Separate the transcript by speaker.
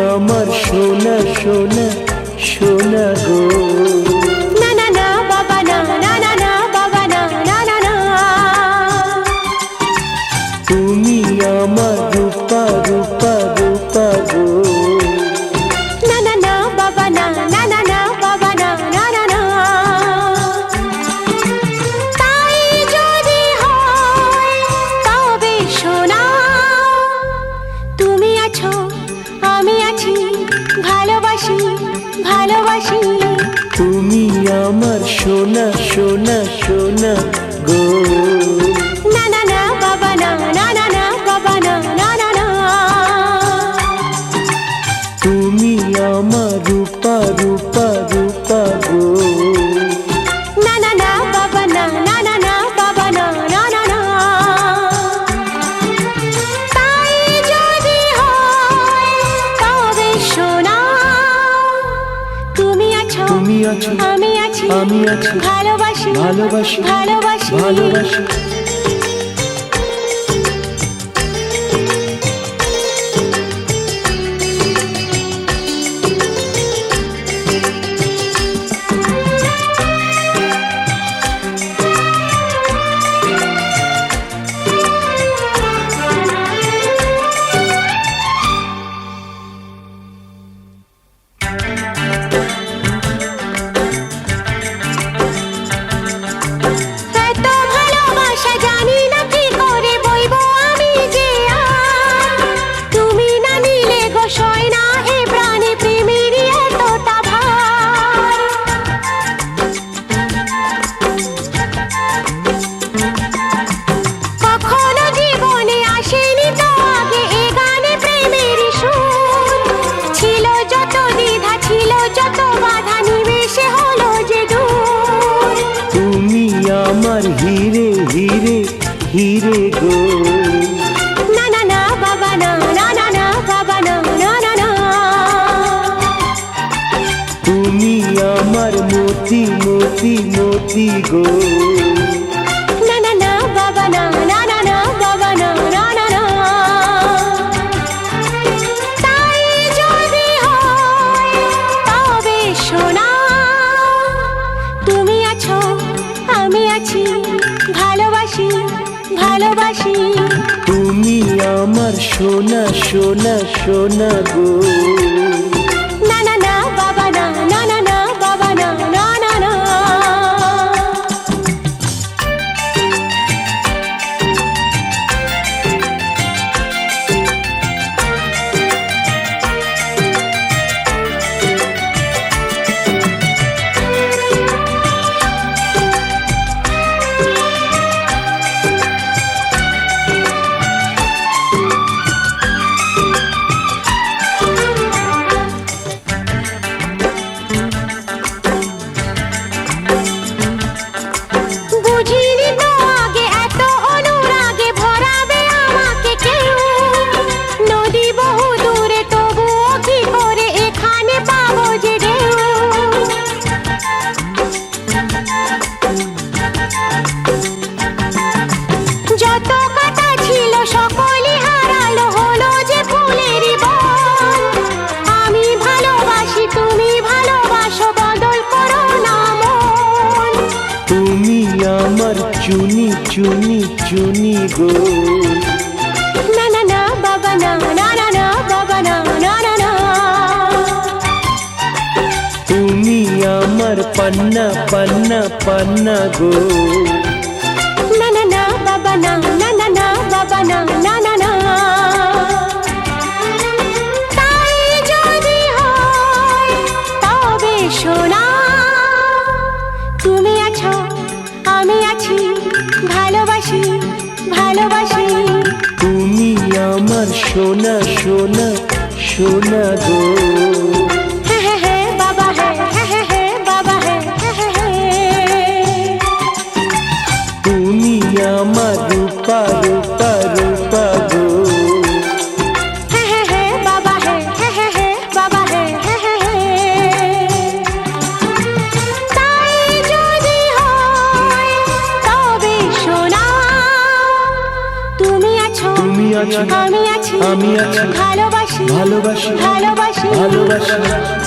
Speaker 1: আমার সোনা সোনা সোনা গো।
Speaker 2: না না না বাবা না, না না না বাবা না, না না না।
Speaker 1: তুমি আমার রূপা রূপা রূপা গো।
Speaker 2: না না না বাবা না, না না না বাবা না, না না না। তাই যদি হয় তবে সোনা, তুমি আছো আমি আছি, ভালোবাসি ভালোবাসি।
Speaker 1: তুমি আমার সোনা সোনা সোনা গো।
Speaker 2: না না না বাবা না, না না না বাবা না, না না না।
Speaker 1: তুমি আমার রূপা রূপা রূপা গো।
Speaker 2: না না না বাবা না, না না না বাবা না, না না না। তাই যদি হয় তবে সোনা, তুমি আছো
Speaker 1: তুমি আছো
Speaker 2: আমি আছি,
Speaker 1: আমি আছি,
Speaker 2: ভালোবাসি
Speaker 1: ভালোবাসি
Speaker 2: ভালোবাসি
Speaker 1: ভালোবাসি।
Speaker 2: এত ভালোবাসা জানি না কি করে বইবো আমি যে আর। তুমি না নিলে গো সয় না এ প্রাণে প্রেমের এতটা ভার। কখনো জীবনে আসেনি তো আগে এ গানে প্রেমের সুর। ছিল যত দ্বিধা ছিল যত বাধা, নিমেষে হলো যে দূর।
Speaker 1: তুমি আমার হিরে হিরে হিরে গো।
Speaker 2: না না না বাবা না, না না না বাবা না, না না না।
Speaker 1: তুমি আমার মতি মতি মতি গো।
Speaker 2: না না না বাবা না, না না না বাবা না, না না না। তাই যদি হয় তবে সোনা, তুমি আছো আমি আছি, ভালোবাসি ভালোবাসি।
Speaker 1: তুমি আমার সোনা সোনা সোনা গো।
Speaker 2: না না না বাবা না, না না না বাবা না, না না না। বুঝিনি তো আগে এত অনুরাগে ভরাবে আমাকে কেউ। নদী বহু দূরে তবুও কি করে এখানে পাবো যে ঢেউ। যত কথা ছিল সকলই হারালো, হলো যে ফুলেরই বন। আমি ভালোবাসি তুমি ভালোবাসো, বদল করো না মন।
Speaker 1: তুমি আমার চুনি চুনি চুনি গো।
Speaker 2: না না না বাবা না, না না না বাবা না, না না না।
Speaker 1: তুমি আমার পান্না পান্না পান্না গো।
Speaker 2: না না না বাবা না, না না না বাবা না, না না না। তাই যদি হয় তবে সোনা, তুমি আছো আমি আছি, ভালোবাসি ভালোবাসি।
Speaker 1: তুমি আমার সোনা সোনা সোনা গো।
Speaker 2: হে হে হে বাবা হে, হে হে হে বাবা হে, হে হে হে।
Speaker 1: তুমি আমার রূপা রূপা রূপা গো।
Speaker 2: হে হে হে বাবা হে, হে হে হে বাবা হে, হে হে হে। তাই যদি হয় তবে সোনা, তুমি আছো
Speaker 1: তুমি আছো
Speaker 2: আমি আছি,
Speaker 1: আমি আছি
Speaker 2: ভালোবাসি
Speaker 1: ভালোবাসি
Speaker 2: ভালোবাসি
Speaker 1: ভালোবাসি